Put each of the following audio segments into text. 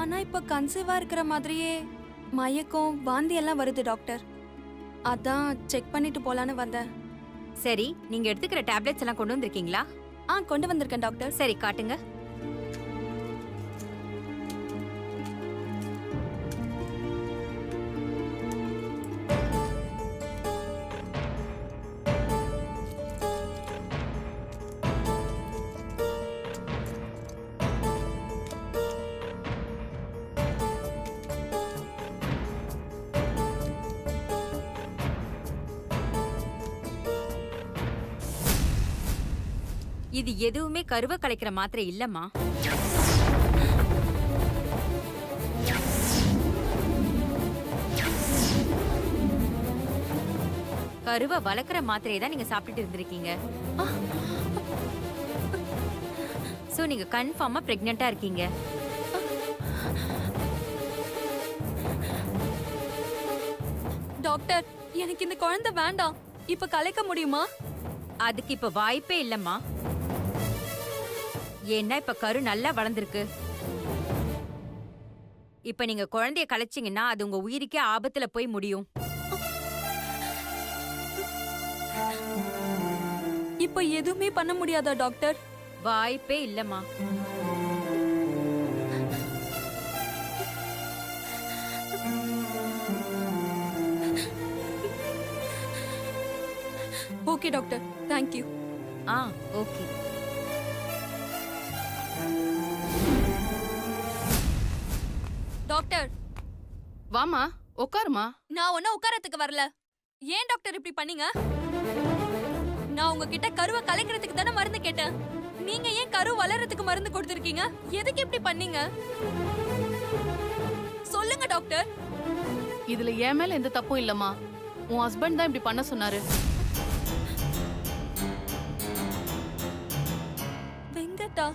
ஆனா இப்ப கன்சீவா இருக்கிற மாதிரியே மயக்கம் வாந்தி எல்லாம் வருது டாக்டர். அதான் செக் பண்ணிட்டு போலான்னு வந்தேன். சரி, நீங்க எடுத்துக்கிற டேப்லெட்ஸ் எல்லாம் கொண்டு வந்திருக்கீங்களா? கொண்டு வந்திருக்கேன் டாக்டர். சரி, காட்டுங்க. இது எதுவுமே கருவை கலைக்கிற மாத்திரை இல்லம்மா. கருவை வளர்க்குற மாத்திரையை தான் நீங்க சாப்பிட்டுட்டு இருந்திருக்கீங்க. சோ நீங்க கன்ஃபார்மா பிரெக்னெண்டா இருக்கீங்க. டாக்டர், எனக்கு இந்த குழந்தை வேண்டாம். இப்ப கலைக்க முடியுமா? அதுக்கு இப்ப வாய்ப்பே இல்லம்மா. ஏன்னா இப்ப கரு நல்லா வளர்ந்துருக்கு. இப்ப நீங்க குழந்தைய கலைச்சீங்கன்னா அது உங்க உயிருக்கே ஆபத்துல போய் முடியும். இப்ப எதுவுமே பண்ண முடியாதா டாக்டர்? வாய்ப்பே இல்லம்மா. Okay doctor, thank you. Okay. Doctor, வாமா, உட்காருமா. நான் ஒன்னும் உட்காரத்துக்கு வரல. ஏன் டாக்டர் இப்படி பண்ணீங்க? நான் உங்ககிட்ட கருவை கலைக்கிறதுக்கு தானே மருந்து கேட்டேன். நீங்க ஏன் கரு வளர்றதுக்கு மருந்து கொடுத்திருக்கீங்க? எதுக்கு இப்படி பண்ணீங்க? சொல்லுங்க டாக்டர். இதுல என் மேல எந்த தப்பும் இல்லம்மா. உன் ஹஸ்பண்ட் தான் இப்படி பண்ண சொன்னாரு. வெங்கட்டா,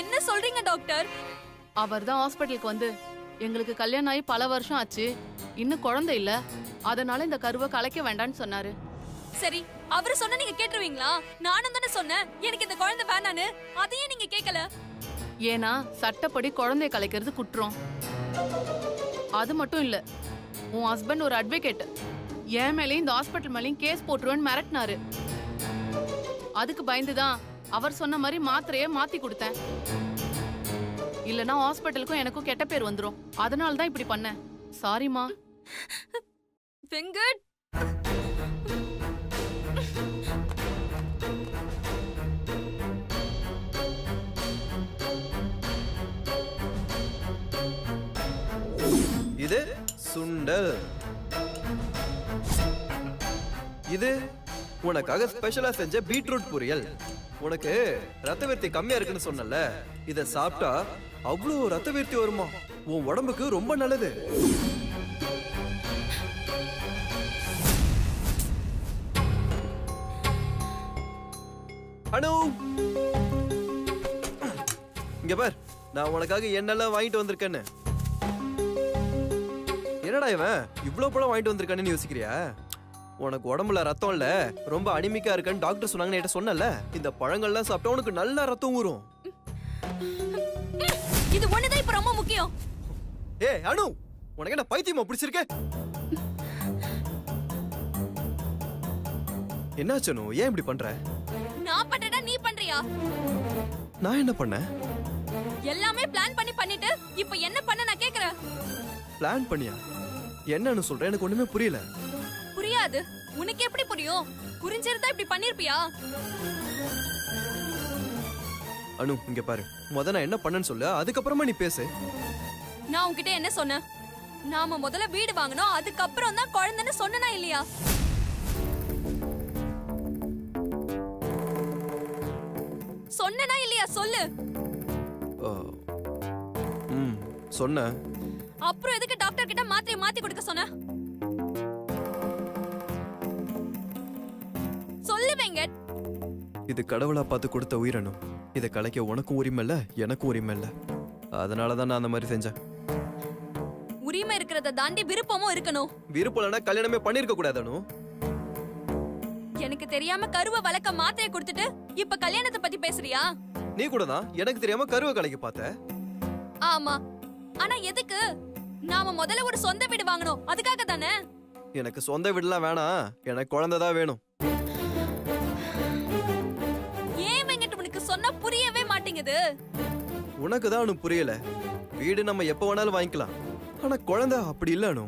என்ன சொல்றீங்க டாக்டர்? அவர் தான் ஹாஸ்பிட்டலுக்கு வந்து எங்களுக்கு கல்யாணம் ஆகி பல வருஷம் ஆச்சு, இன்னும் குழந்தை இல்ல, அதனால இந்த கருவை கலைக்க வேண்டாம்னு சொன்னாரு. சரி, அவரு சொன்ன நீங்க கேட்டுருவீங்களா? நானும் தானே சொன்னேன் எனக்கு இந்த குழந்தை வேணான்னு. அதையே நீங்க கேட்கல. ஏன்னா சட்டப்படி குழந்தைய கலைக்கிறது குற்றம். அது மட்டும் இல்ல, உன் ஹஸ்பண்ட் ஒரு அட்வொகேட். என் மேலேயும் இந்த ஹாஸ்பிட்டல் மேலேயும் கேஸ் போட்டுருவேன்னு மிரட்டினாரு. அதுக்கு பயந்துதான் அவர் சொன்ன மாதிரி மாத்திரைய மாத்தி கொடுத்தேன். இல்லனா ஹாஸ்பிட்டலுக்கும் எனக்கும் கெட்ட பேர் வந்துரும். அதனால தான் இப்படி பண்ணேன். சாரிமா. வெங்கட், இது சுண்டல். இது உனக்காக ஸ்பெஷலா செஞ்ச பீட்ரூட் பொரியல். உனக்கு ரத்த விருத்தி கம்மியா இருக்குன்னு சொன்னல, இத சாப்பிட்டா அவ்வளவு ரத்த விருத்தி வருமா? உன் உடம்புக்கு ரொம்ப நல்லது. அனு, இங்க பார், நான் உனக்காக என்னெல்லாம் வாங்கிட்டு வந்திருக்கேன்னு. என்னடா இவன் இவ்வளவு பழம் வாங்கிட்டு வந்திருக்கான்னு யோசிக்கிறியா? உனக்கு உடம்புல ரத்தம் இல்ல, ரொம்ப அனிமிக்கா இருக்குன்னு டாக்டர் சொன்னாங்கன்னு என்கிட்ட சொன்னல. இந்த பழங்கள்லாம் சாப்பிட்டா உனக்கு நல்ல ரத்தம் ஊறும். இது ஒண்ணுதான் இப்ப ரொம்ப முக்கியம். ஏய் அனு, உனக்கு என்ன பைத்தியமா பிடிச்சிருக்க? என்னாச்சு அனு, ஏன் இப்படி பண்ற? நான் பண்ணடா, நீ பண்றியா? நான் என்ன பண்ணேன்? எல்லாமே பிளான் பண்ணி பண்ணிட்டு இப்ப என்ன பண்ண நான் கேக்குறேன். பிளான் பண்ணியா? என்னன்னு சொல்ற? எனக்கு ஒண்ணுமே புரியல. புரியாது. உனக்கு எப்படி புரியும்? புரிஞ்சிருந்தா இப்படி பண்ணிருப்பியா? அனு, இங்க பாரு, நான் என்ன பண்ணேன்னு சொல்லு, அதுக்கப்புறமா நீ பேசு. நான் உன்கிட்ட என்ன சொன்னேன்? நாம முதல்ல வீடு வாங்கணும், அதுக்கப்புறம் தான் குழந்தைன்னு சொன்னனா இல்லையா? சொன்னனா இல்லையா சொல்லு. சொன்ன. அப்புறம் எதுக்கு டாக்டர் கிட்ட மாத்திரை மாத்தி கொடுக்க சொன்ன? சொல்லு வெங்கட். இது கடவுளா பார்த்து கொடுத்த உயிரணும். இதை கலைக்க உனக்கும் உரிமை இல்ல, எனக்கும் உரிமை இல்ல. அதனாலதான் நான் அந்த மாதிரி செஞ்சேன். உரிமை இருக்கிறத தாண்டி விருப்பமும் இருக்கணும். விருப்பம் இல்லைன்னா கல்யாணமே பண்ணிருக்க கூடாதானு? எனக்கு தெரியாம கருவை வளர்க்க மாத்திரை கொடுத்துட்டு இப்ப கல்யாணத்தை பத்தி பேசுறியா? நீ கூட தான் எனக்கு தெரியாம கருவை கலைக்க பார்த்த. ஆமா, ஆனா எதுக்கு? நாம முதல்ல ஒரு சொந்த வீடு வாங்கணும், அதுக்காக தானே? எனக்கு சொந்த வீடுலாம் வேணாம், எனக்கு குழந்தை தான் வேணும். ஏன் வெங்கட் உனக்கு சொன்னா புரியவே மாட்டேங்குது? உனக்கு தான் அனு புரியல. வீடு நம்ம எப்ப வேணாலும் வாங்கிக்கலாம், ஆனா குழந்தை அப்படி இல்ல அனு.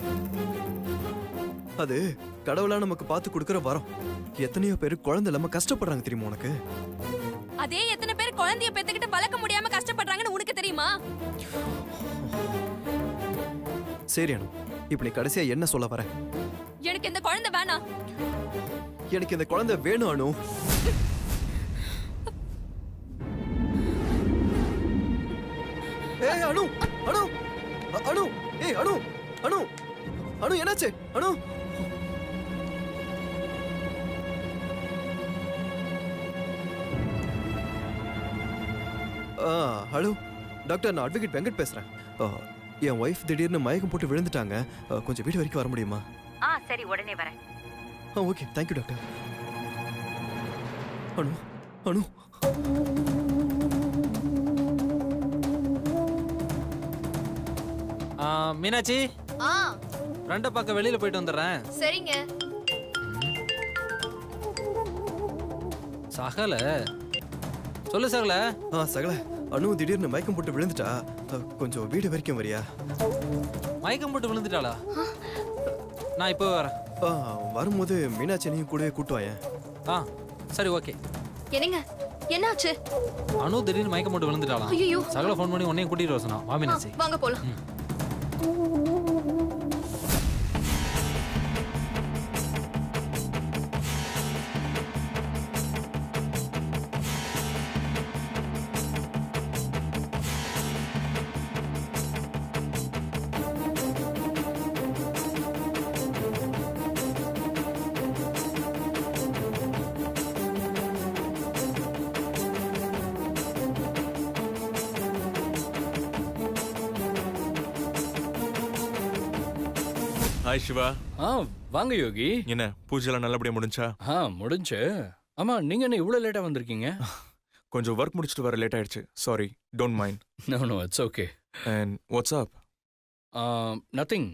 அது கடவுளா நமக்கு பார்த்து கொடுக்கிற வரம். எத்தனையோ பேர் குழந்தை இல்லாம கஷ்டப்படுறாங்க தெரியுமா உனக்கு? அதே எத்தனை பேர் குழந்தைய பெத்துக்கிட்டு வளர்க்க முடியாம கஷ்டப்படுறாங்கன்னு உனக்கு தெரியுமா? சரி அனு, இப்ப நீ கடைசியா என்ன சொல்ல வர? எனக்கு இந்த குழந்தை வேணாம். எனக்கு இந்த குழந்தை வேணும் அனு. ஏய் அனு, அனு, அனு, ஏய் அனு, அனு, அனு என்னாச்சு அனு? ஹலோ டாக்டர், நான் அட்வொகேட் வெங்கட் பேசுறேன். என் ஒய்ஃப் திடீர்னு மயக்கம் போட்டு விழுந்துட்டாங்க. கொஞ்சம் வீடு வரைக்கும் வர முடியுமா? சரி உடனே வரேன். Okay, thank you doctor. Anu, Anu. Meenakshi, ஃப்ரெண்டை பார்க்க வெளியில போயிட்டு வந்துடுறேன். சரிங்க. சகல சொல்லு சகல. சகல, அனு திடீர்னு மயக்கம் போட்டு விழுந்துட்டா. கொஞ்சம் வீடு வரைக்கும் வரியா? மயக்கம் போட்டு விழுந்துட்டாளா? நான் இப்போ வரேன். வரும்போது மீனாட்சியனையும் கூடவே கூட்டு வாயேன். சரி ஓகே. என்னங்க, என்னாச்சு? அனு திடீர்னு மயக்கம் போட்டு விழுந்துட்டாளா? ஐயோ, சகல ஃபோன் பண்ணி உன்னையும் கூட்டிட்டு வர சொன்னா. வா மீனாட்சி, வாங்க போலாம். ஹாய் சிவா. வாங்க யோகி. என்ன பூஜைலாம் நல்லபடியா முடிஞ்சா? முடிஞ்சு. ஆமா, நீங்க என்ன இவ்வளவு லேட்டா வந்திருக்கீங்க? கொஞ்சம் ஒர்க் முடிச்சிட்டு வர லேட் ஆயிடுச்சு. Sorry, don't mind. No it's okay. And what's up? Nothing.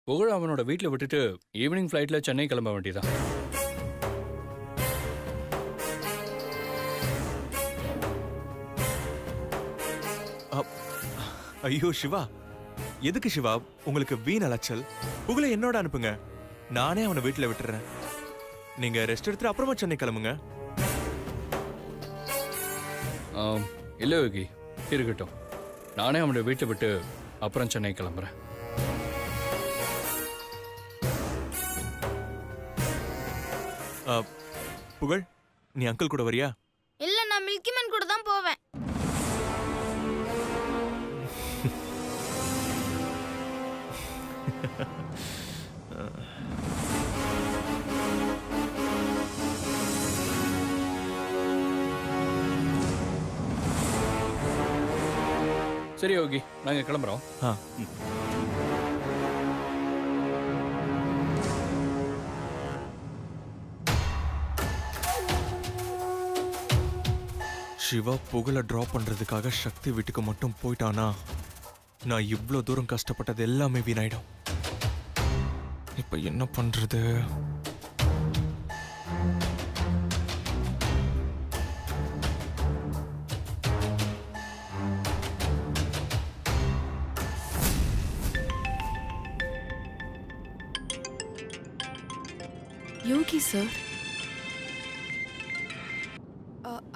Pugazh அவனோட வீட்டில் விட்டுட்டு ஈவினிங் ஃப்ளைட்ல சென்னை கிளம்ப வேண்டியதான். ஐயோ சிவா, எதுக்கு சிவா உங்களுக்கு வீண் அலைச்சல்? புகழை என்னோட அனுப்புங்க, நானே அவனை வீட்டில் விட்டுறேன். நீங்க ரெஸ்ட் எடுத்துட்டு அப்புறமா சென்னை கிளம்புங்க. இல்லை யோகி, இருக்கட்டும். நானே அவனோட வீட்டை விட்டு அப்புறம் சென்னை கிளம்புறேன். புகழ், நீ அங்கிள் கூட வரியா? இல்ல, நான் மில்கிமேன் கூட தான் போவேன். சரி யோகி, நாங்க கிளம்புறோம். சிவா புகழை ட்ராப் பண்றதுக்காக சக்தி வீட்டுக்கு மட்டும் போயிட்டானா, நான் இவ்வளோ தூரம் கஷ்டப்பட்டது எல்லாமே வீணாயிடும். இப்ப என்ன பண்றது? Yogi sir.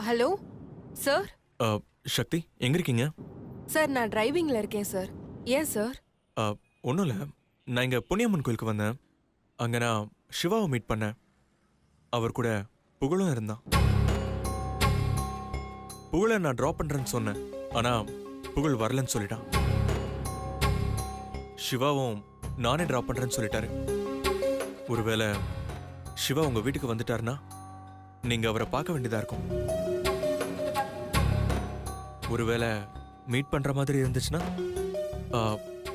Hello sir. Sakthi, எங்க இருக்கீங்க? சார், நான் டிரைவிங்ல இருக்கேன் சார். ஏன் சார்? ஒன்றும் இல்லை, நான் இங்கே புண்ணியம்மன் கோயிலுக்கு வந்தேன். அங்கே நான் சிவாவை மீட் பண்ணேன். அவர் கூட புகழும் இருந்தான். புகழை நான் ட்ராப் பண்ணுறேன்னு சொன்னேன், ஆனால் புகழ் வரலன்னு சொல்லிட்டான். சிவாவும் நானே ட்ராப் பண்ணுறேன்னு சொல்லிட்டாரு. ஒருவேளை சிவா உங்கள் வீட்டுக்கு வந்துட்டாருன்னா நீங்கள் அவரை பார்க்க வேண்டியதாக இருக்கும். ஒருவேளை மீட் பண்ணுற மாதிரி இருந்துச்சுன்னா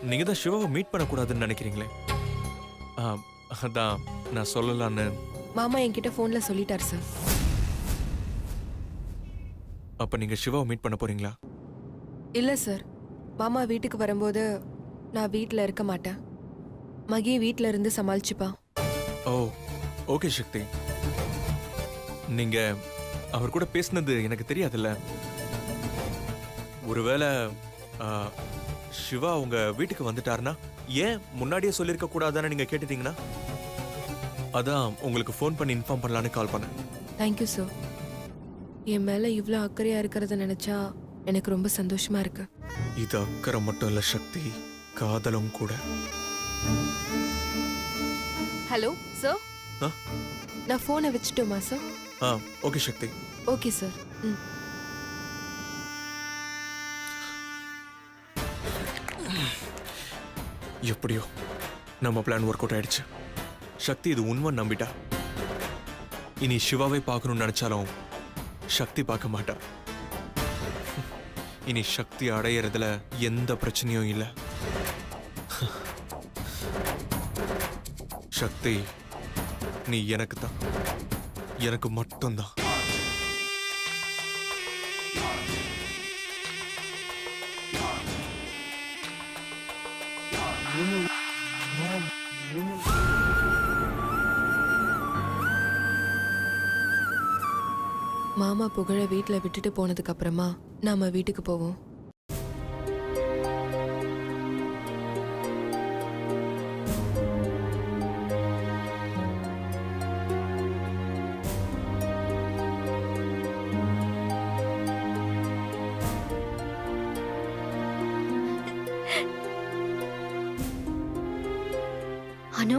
நீங்கள் தான் சிவாவை மீட் பண்ணக்கூடாதுன்னு நினைக்கிறீங்களே, அதான் நான் சொல்லலான்னு. மாமா என்கிட்ட ஃபோன்ல சொல்லிட்டார் சார். அப்போ நீங்கள் சிவாவை மீட் பண்ண போறீங்களா? இல்ல சார், மாமா வீட்டுக்கு வரும்போது நான் வீட்டில் இருக்க மாட்டேன். மகி வீட்டில் இருந்து சமாளிச்சுப்பா. ஓ ஓகே சக்தி. நீங்க அவர் கூட பேசினது எனக்கு தெரியாதுல்ல. ஒருவேளை ஆ, சிவா உங்க வீட்டுக்கு வந்துட்டாருன்னா ஏன் முன்னாடியே சொல்லியிருக்க கூடாதான்னு நீங்க கேட்டுட்டீங்கன்னா அதான் உங்களுக்கு ஃபோன் பண்ணி இன்ஃபார்ம் பண்ணலான்னு கால் பண்ணேன். Thank you sir. என் மேலே இவ்வளோ அக்கறையாக இருக்கிறத நினச்சா எனக்கு ரொம்ப சந்தோஷமா இருக்கு. இது அக்கறை மட்டும் இல்ல சக்தி, காதலும் கூட. Hello sir. ஆ? நான் ஃபோனை வச்சுட்டோமா சார்? ஆ ஓகே சக்தி. Okay sir. ம். எப்படியோ நம்ம பிளான் ஒர்க் அவுட் ஆயிடுச்சு. சக்தி இது உண்மை நம்பிட்டா. இனி சிவாவை பார்க்கணும்னு நினைச்சாலும் சக்தி பார்க்க மாட்டா. இனி சக்தி அடையறதுல எந்த பிரச்சனையும் இல்லை. சக்தி நீ எனக்கு தான், எனக்கு மட்டும்தான். மாமா புகழ வீட்டில் விட்டுட்டு போனதுக்கு அப்புறமா நாம வீட்டுக்கு போவோம். அனு,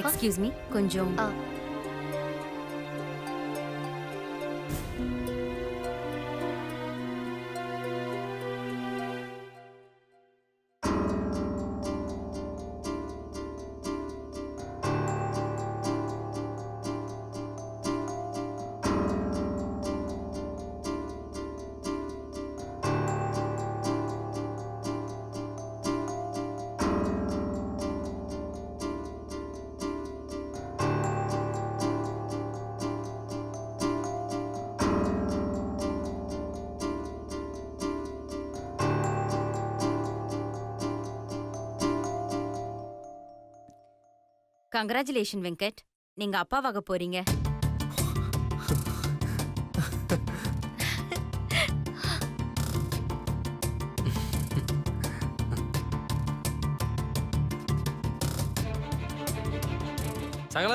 எக்ஸ்கியூஸ் மீ, கொஞ்சம் கங்க்ராச்சுலேஷன் வெங்கட், நீங்க அப்பாவாக போறீங்க. சகல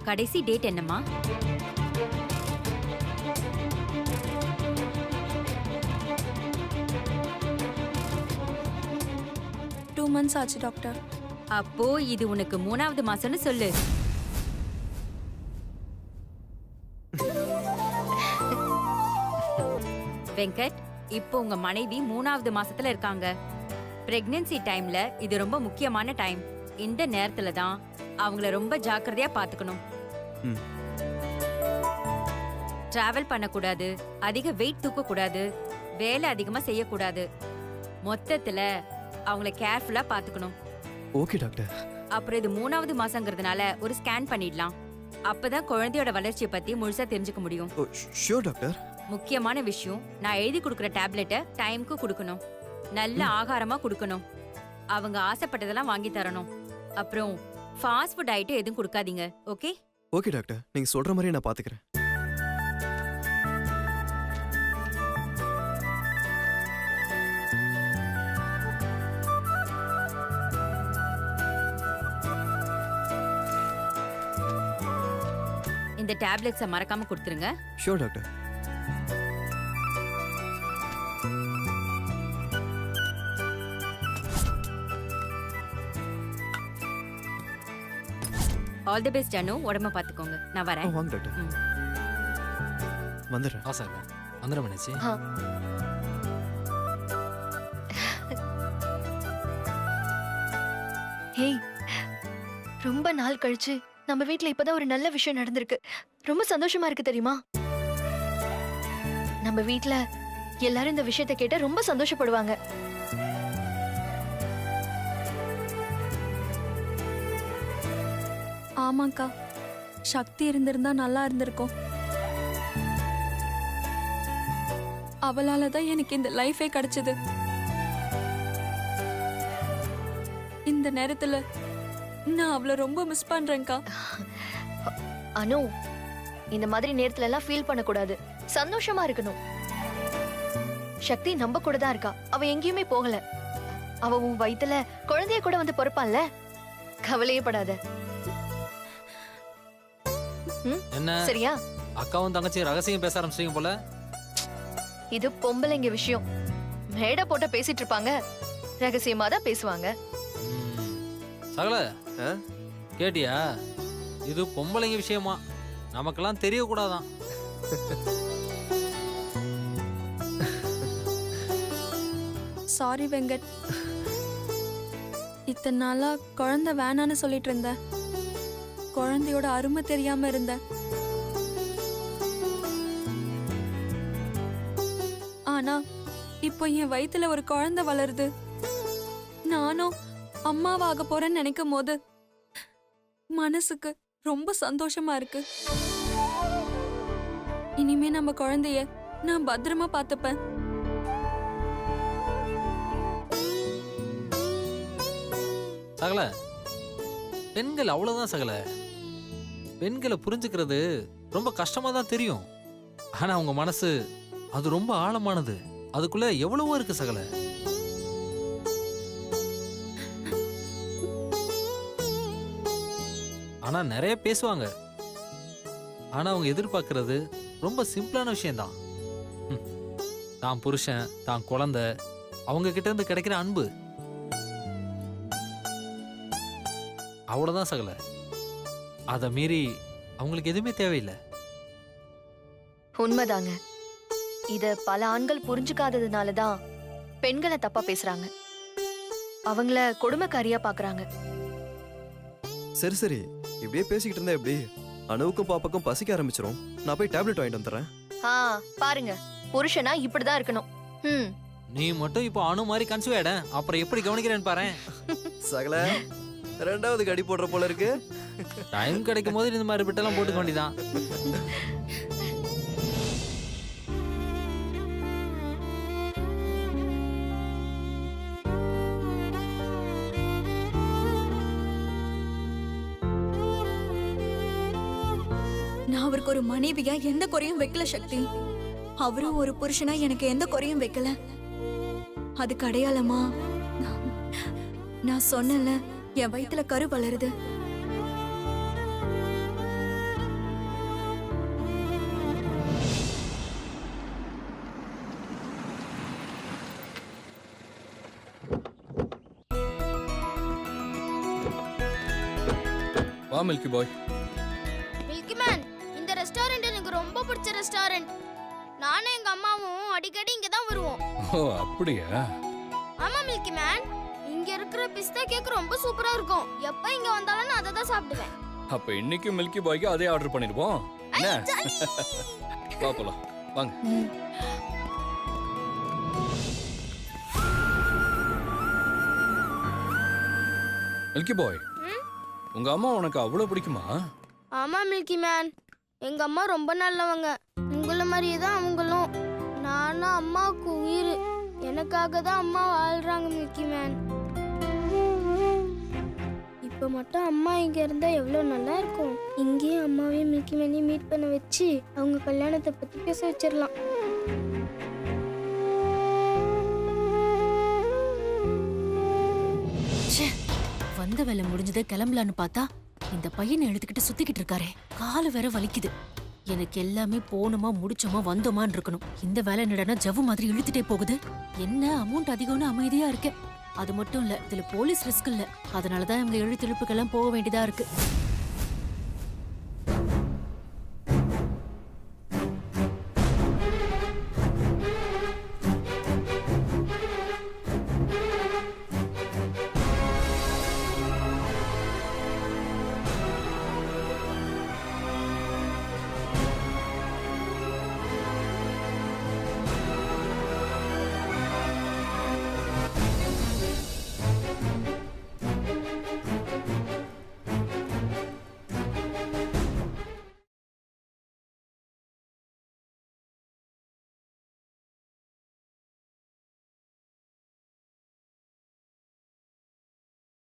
கடைசி டேட் என்னம்மா? months ஆச்சு டாக்டர். அப்போ இது உனக்கு 3வது மாசம்னு சொல்லு. வெங்கட், இப்போ உங்க மனைவி 3வது மாசத்துல இருக்காங்க. பிரெக்னன்சி டைம்ல இது ரொம்ப முக்கியமான டைம். இந்த நேரத்துல தான் அவங்கள ரொம்ப ஜாக்கிரதையா பாத்துக்கணும். டிராவல் பண்ணக்கூடாது, அதிக வெயிட் தூக்க கூடாது, வேலை அதிகமா செய்யக்கூடாது. மொத்தத்துல அவங்கள கேர்ஃபுல்லா பாத்துக்கணும். Okay doctor. அப்புறம் இது 3வது மாசங்கிறதுனால ஒரு ஸ்கேன் பண்ணிடலாம். அப்பதான் குழந்தையோட வளர்ச்சியை பத்தி முழுசா தெரிஞ்சுக்க முடியும். Sure doctor. முக்கியமான விஷயம், நான் எழுதி கொடுக்குற டேப்லெட்டை டைம்க்கு கொடுக்கணும். நல்ல ஆகாரமா கொடுக்கணும். அவங்க ஆசைப்பட்டதெல்லாம் வாங்கி தரணும். அப்புறம் ஃபாஸ்ட் ஃபுட் ஐட்டம் எதுவும் கொடுக்காதீங்க. ஓகே? ஓகே டாக்டர், நீங்க சொல்ற மாதிரியே நான் பாத்துக்கிறேன். இந்த டேப்லெட்ஸை மறக்காம கொடுத்துருங்க. Sure doctor. All the best Anu, உடம்ப பாத்துக்கோங்க. நான் வரேன். வாங்க டாக்டர். வந்துடுறேன். சார் வந்துடும் மனுச்சு. ஹேய், ரொம்ப நாள் கழிச்சு நம்ம வீட்ல இப்பதான் ஒரு நல்ல விஷயம் நடந்திருக்கு. ரொம்ப சந்தோஷமா இருக்கு தெரியுமா? நம்ம வீட்ல எல்லாரும் இந்த விஷயத்தை கேட்டா ரொம்ப சந்தோஷப்படுவாங்க. ஆமாக்கா, சக்தி இருந்திருந்தா நல்லா இருந்திருக்கும். அவளால தான் எனக்கு இந்த லைஃபே கிடைச்சது. இந்த நேரத்துல நான் அவளை ரொம்ப மிஸ் பண்றேன்க்கா. அனு, இந்த மாதிரி நேரத்துல எல்லாம் ஃபீல் பண்ணக்கூடாது. சந்தோஷமா இருக்கணும். சக்தி நம்ம கூட தான் இருக்கா. அவ எங்கேயுமே போகல. அவ உன் வயித்துல குழந்தைய கூட வந்து பொறுப்பான்ல. கவலையே படாத. என்ன சரியா? அக்காவும் தங்கச்சி ரகசியம் பேச ஆரம்பிச்சிட்டீங்க போல. இது பொம்பளைங்க விஷயம். மேடை போட்ட பேசிட்டு இருப்பாங்க, ரகசியமா தான் பேசுவாங்க. சகல ஆ? கேட்டியா? இது பொம்பளைங்க விஷயமா, நமக்கெல்லாம் தெரியக்கூடாதான். சாரி வெங்கட். இத்தனை நாளா குழந்தை வேணான்னு சொல்லிட்டு இருந்தேன். குழந்தையோட அருமை தெரியாம இருந்தேன். ஆனா இப்போ என் வயித்துல ஒரு குழந்தை வளருது. நானும் அம்மாவாக போறேன்னு நினைக்கும் போது மனசுக்கு ரொம்ப சந்தோஷமா இருக்கு. இனிமே நம்ம குழந்தைய நான் பத்திரமா பார்த்துப்பேன். சகல, பெண்கள் அவ்வளவுதான் சகல. பெண்களை புரிஞ்சுக்கிறது ரொம்ப கஷ்டமா தான் தெரியும். ஆனா அவங்க மனசு அது ரொம்ப ஆழமானது. அதுக்குள்ள எவ்வளவோ இருக்கு சகல. ஆனா நிறைய பேசுவாங்க. ஆனா அவங்க எதிர்பார்க்கறது ரொம்ப சிம்பிளான விஷயம்தான். தான் புருஷன், தான் குழந்தை, அவங்க கிட்ட இருந்து கிடைக்கிற அன்பு, அவ்வளவுதான் சகல. அதை மீறி அவங்களுக்கு எதுவுமே தேவையில்லை. உண்மைதாங்க. இத பல ஆண்கள் புரிஞ்சுக்காததுனாலதான் பெண்களை தப்பா பேசுறாங்க. அவங்கள கொடுமைக்காரியா பாக்குறாங்க. சரி சரி, இப்படியே பேசிக்கிட்டு இருந்தா எப்படி? அணுவுக்கும் பாப்பாக்கும் பசிக்க ஆரம்பிச்சிரும். நான் போய் டேப்லெட் வாங்கிட்டு வந்துடுறேன். பாருங்க, புருஷனா இப்படிதான் இருக்கணும். நீ மட்டும் இப்போ அணு மாதிரி கன்சீவ் ஆயிட, அப்புறம் எப்படி கவனிக்கிறேன்னு பாரு. சகல, ரெண்டாவது கடி போடுற போல இருக்கு. டைம் கிடைக்கும் போது இந்த மாதிரி பிட்டெல்லாம் போட்டுக்க வேண்டியதான். நான் அவருக்கு ஒரு மனைவியா எந்த குறையும் வைக்கல சக்தி. அவரும் ஒரு புருஷனா எனக்கு எந்த குறையும் வைக்கல. அதுக்கு அடையாளமா நான் சொன்னல, என் வயித்துல கரு வளருது. வா மில்கி பாய். மில்கி மேன், இந்த ரெஸ்டாரண்ட் எனக்கு ரொம்ப பிடிச்ச ரெஸ்டாரண்ட். நானும் எங்க அம்மாவும் அடிக்கடி இங்க தான் வருவோம். ஓ அப்படியா? ஆமா மில்கி மேன், இங்க இருக்கிற பிஸ்தா கேக் ரொம்ப சூப்பரா இருக்கும். எப்ப இங்க வந்தாலும் நான் அதை தான் சாப்பிடுவேன். அப்ப இன்னைக்கு மில்கி பாய்க்கு அதே ஆர்டர் பண்ணிருப்போம். என்ன? வா போலாம், வாங்க. மில்கி பாய், உங்க அம்மா உனக்கு அவ்வளவு பிடிக்குமா? ஆமா மில்கி மேன், எங்க அம்மா ரொம்ப நல்லவங்க. உங்கள மாதிரியே தான் அவங்களும். நானும் அம்மாவுக்கு உயிர். எனக்காக தான் அம்மா வாழ்றாங்க மில்கி மேன். இப்ப மட்டும் அம்மா இங்க இருந்தா எவ்வளவு நல்லா இருக்கும். இங்கேயே அம்மாவையும் மில்கி மேனையும் மீட் பண்ண வச்சு அவங்க கல்யாணத்தை பத்தி பேச வச்சிடலாம். வந்த வேலை முடிஞ்சதை கிளம்பலான்னு பார்த்தா இந்த பையனை எடுத்துக்கிட்டு சுத்திக்கிட்டு இருக்காரே, காலு வேற வலிக்குது. எனக்கு எல்லாமே போனோமா முடிச்சோமா வந்தோமான்னு இருக்கணும். இந்த வேலை என்னடா ஜவ்வு மாதிரி இழுத்துட்டே போகுது. என்ன அமௌண்ட் அதிகம்னு அமைதியா இருக்கேன். அது மட்டும் இல்ல, இதுல போலீஸ் ரிஸ்க் இல்ல. அதனாலதான் இவங்க எழுத்து இழுப்புக்கெல்லாம் போக வேண்டியதா இருக்கு.